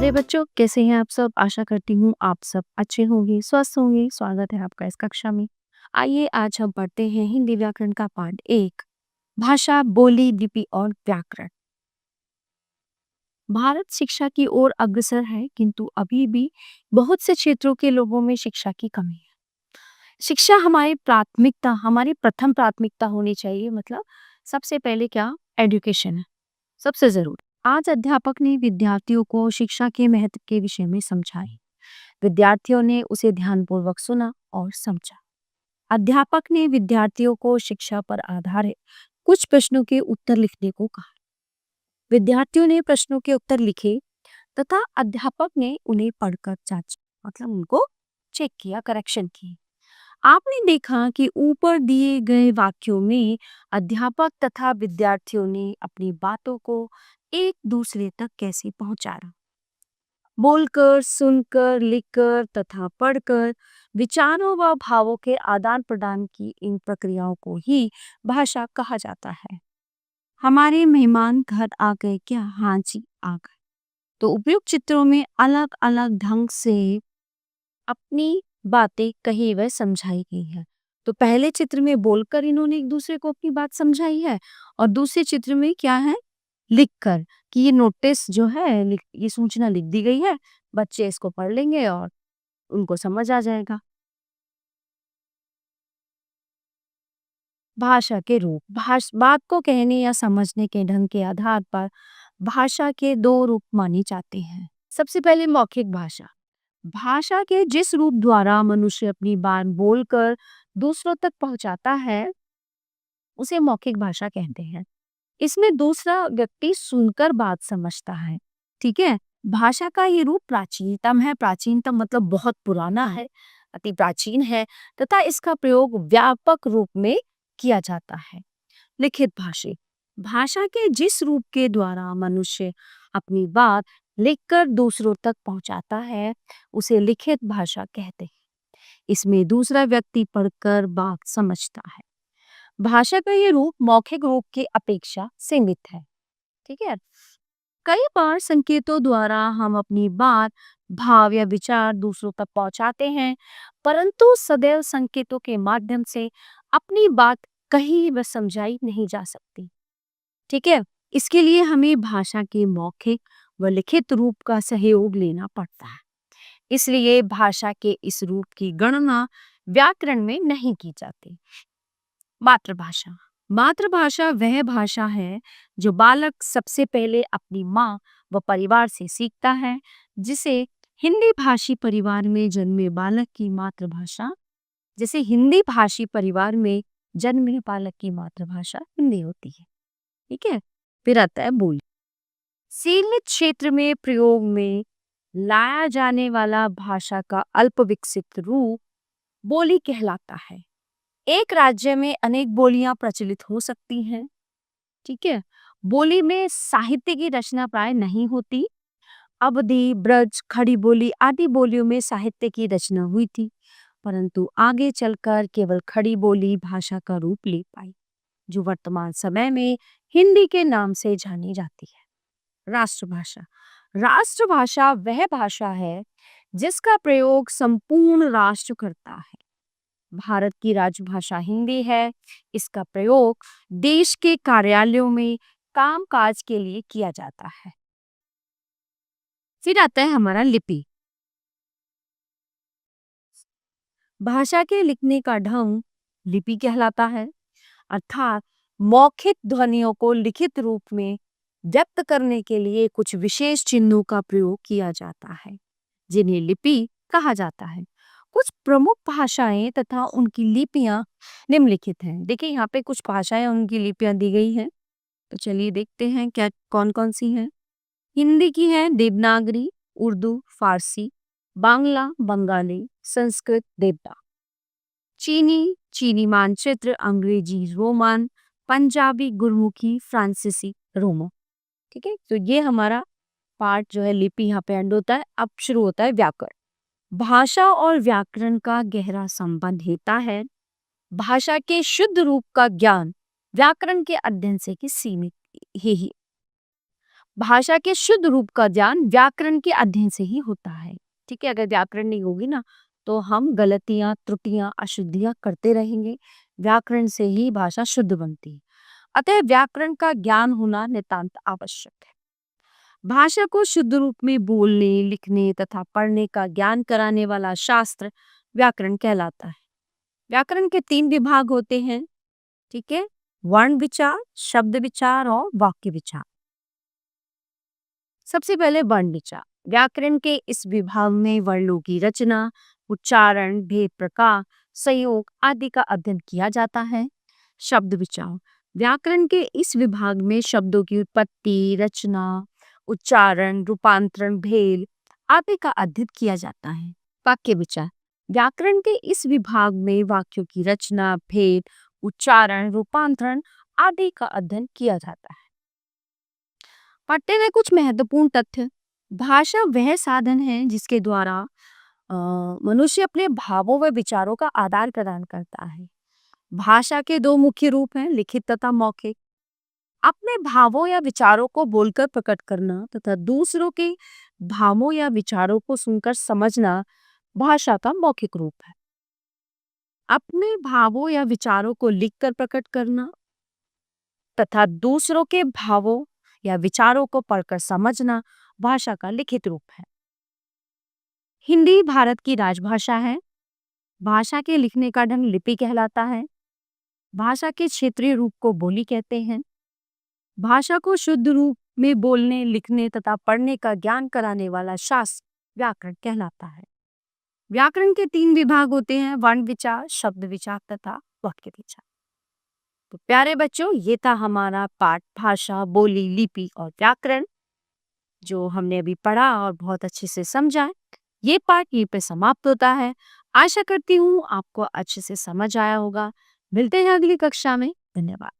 प्यारे बच्चों, कैसे हैं आप सब? आशा करती हूँ आप सब अच्छे होंगे, स्वस्थ होंगे। स्वागत है आपका इस कक्षा में। आइए आज हम पढ़ते हैं हिंदी व्याकरण का पाठ 1, भाषा, बोली, लिपि और व्याकरण। भारत शिक्षा की ओर अग्रसर है, किंतु अभी भी बहुत से क्षेत्रों के लोगों में शिक्षा की कमी है। शिक्षा हमारी प्रथम प्राथमिकता होनी चाहिए। मतलब सबसे पहले क्या? एजुकेशन है, सबसे जरूरी। आज अध्यापक ने विद्यार्थियों को शिक्षा के महत्व के विषय में समझाई। विद्यार्थियों ने उसे ध्यानपूर्वक सुना और समझा। अध्यापक ने विद्यार्थियों को शिक्षा पर आधारित कुछ प्रश्नों के उत्तर लिखने को कहा। विद्यार्थियों ने प्रश्नों के उत्तर लिखे तथा अध्यापक ने उन्हें पढ़कर जांचा, मतलब उनको चेक किया, करेक्शन की। आपने देखा कि ऊपर दिए गए वाक्यों में अध्यापक तथा विद्यार्थियों ने अपनी बातों को एक दूसरे तक कैसे पहुंचाया। बोलकर, सुनकर, लिखकर तथा पढ़कर विचारों व भावों के आदान प्रदान की इन प्रक्रियाओं को ही भाषा कहा जाता है। हमारे मेहमान घर आ गए क्या? हाँ जी, आ गए। तो उपयुक्त चित्रों में अलग अलग ढंग से अपनी बातें कही व समझाई गई है। तो पहले चित्र में बोलकर इन्होंने एक दूसरे को अपनी बात समझाई है, और दूसरे चित्र में क्या है? लिखकर, कि ये नोटिस जो है, ये सूचना लिख दी गई है, बच्चे इसको पढ़ लेंगे और उनको समझ आ जाएगा। भाषा के रूप, बात को कहने या समझने के ढंग के आधार पर भाषा के दो रूप माने जाते हैं। सबसे पहले मौखिक भाषा। भाषा के जिस रूप द्वारा मनुष्य अपनी बात बोलकर दूसरों तक पहुंचाता है, उसे मौखिक भाषा कहते हैं। इसमें दूसरा व्यक्ति सुनकर बात समझता है। ठीक है। भाषा का ये रूप प्राचीनतम है। प्राचीनतम मतलब बहुत पुराना है, अति प्राचीन है, तथा इसका प्रयोग व्यापक रूप में किया जाता है। लिखित भाषा। भाषा के जिस रूप के द्वारा मनुष्य अपनी बात लिखकर दूसरों तक पहुंचाता है, उसे लिखित भाषा कहते हैं। इसमें दूसरा व्यक्ति पढ़कर बात समझता है। भाषा का ये रूप मौखिक रूप की अपेक्षा सीमित है। ठीक है। कई बार संकेतों द्वारा हम अपनी बात, भाव या विचार दूसरों तक पहुंचाते हैं, परंतु सदैव संकेतों के माध्यम से अपनी बात कही व समझाई नहीं जा सकती। ठीक है। इसके लिए हमें भाषा के मौखिक व लिखित रूप का सहयोग लेना पड़ता है। इसलिए भाषा के इस रूप की गणना व्याकरण में नहीं की जाती। मातृभाषा। मातृभाषा वह भाषा है जो बालक सबसे पहले अपनी माँ व परिवार से सीखता है। जिसे हिंदी भाषी परिवार में जन्मे बालक की मातृभाषा जैसे हिंदी भाषी परिवार में जन्मे बालक की मातृभाषा हिंदी होती है। ठीक है। फिर आता है बोली। सीमित क्षेत्र में प्रयोग में लाया जाने वाला भाषा का अल्प विकसित रूप बोली कहलाता है। एक राज्य में अनेक बोलियां प्रचलित हो सकती हैं। ठीक है। बोली में साहित्य की रचना प्राय नहीं होती। अवधी, ब्रज, खड़ी बोली आदि बोलियों में साहित्य की रचना हुई थी, परंतु आगे चलकर केवल खड़ी बोली भाषा का रूप ले पाई, जो वर्तमान समय में हिंदी के नाम से जानी जाती है। राष्ट्रभाषा। राष्ट्रभाषा वह भाषा है जिसका प्रयोग संपूर्ण राष्ट्र करता है। भारत की राजभाषा हिंदी है। इसका प्रयोग देश के कार्यालयों में कामकाज के लिए किया जाता है। फिर आता है हमारा लिपि। भाषा के लिखने का ढंग लिपि कहलाता है, अर्थात मौखिक ध्वनियों को लिखित रूप में व्यक्त करने के लिए कुछ विशेष चिन्हों का प्रयोग किया जाता है, जिन्हें लिपि कहा जाता है। कुछ प्रमुख भाषाएं तथा उनकी लिपियां निम्नलिखित हैं। देखिए यहाँ पे कुछ भाषाएं उनकी लिपियां दी गई हैं, तो चलिए देखते हैं क्या कौन कौन सी हैं। हिंदी की है देवनागरी, उर्दू, फारसी, बांग्ला, बंगाली, संस्कृत, देवता। चीनी, चीनी मानचित्र, अंग्रेजी रोमन, पंजाबी गुरमुखी, फ्रांसीसी रोमो। ठीक है। तो ये हमारा पार्ट जो है लिपि यहाँ पे एंड होता है। अब शुरू होता है व्याकरण। भाषा और व्याकरण का गहरा संबंध होता है। भाषा के शुद्ध रूप का ज्ञान व्याकरण के अध्ययन से की सीमित ही भाषा के शुद्ध रूप का ज्ञान व्याकरण के अध्ययन से ही होता है। ठीक है, अगर व्याकरण नहीं होगी ना तो हम गलतियां, त्रुटियां, अशुद्धियां करते रहेंगे। व्याकरण से ही भाषा शुद्ध बनती है। अतः व्याकरण का ज्ञान होना नितांत आवश्यक है। भाषा को शुद्ध रूप में बोलने, लिखने तथा पढ़ने का ज्ञान कराने वाला शास्त्र व्याकरण कहलाता है। व्याकरण के 3 विभाग होते हैं। ठीक है, वर्ण विचार, शब्द विचार और वाक्य विचार। सबसे पहले वर्ण विचार। व्याकरण के इस विभाग में वर्णों की रचना, उच्चारण, भेद प्रकार, संयोग आदि का अध्ययन किया जाता है। शब्द विचार। व्याकरण के इस विभाग में शब्दों की उत्पत्ति, रचना, उच्चारण, रूपांतरण, भेद आदि का अध्ययन किया जाता है। वाक्य विचार। व्याकरण के इस विभाग में वाक्यों की रचना, भेद, उच्चारण, रूपांतरण आदि का अध्ययन किया जाता है। पढ़ते हैं कुछ महत्वपूर्ण तथ्य। भाषा वह साधन है जिसके द्वारा मनुष्य अपने भावों व विचारों का आदान प्रदान करता है। भाषा के 2 मुख्य रूप हैं, लिखित तथा मौखिक। अपने भावों या विचारों को बोलकर प्रकट करना तथा दूसरों के भावों या विचारों को सुनकर समझना भाषा का मौखिक रूप है। अपने भावों या विचारों को लिखकर प्रकट करना तथा दूसरों के भावों या विचारों को पढ़कर समझना भाषा का लिखित रूप है। हिंदी भारत की राजभाषा है। भाषा के लिखने का ढंग लिपि कहलाता है। भाषा के क्षेत्रीय रूप को बोली कहते हैं। भाषा को शुद्ध रूप में बोलने, लिखने तथा पढ़ने का ज्ञान कराने वाला शास्त्र व्याकरण कहलाता है। व्याकरण के 3 विभाग होते हैं, वर्ण विचार, शब्द विचार तथा वाक्य विचार। तो प्यारे बच्चों, ये था हमारा पाठ भाषा, बोली, लिपि और व्याकरण, जो हमने अभी पढ़ा और बहुत अच्छे से समझा। ये पाठ यहीं पे समाप्त होता है। आशा करती हूँ आपको अच्छे से समझ आया होगा। मिलते हैं अगली कक्षा में। धन्यवाद।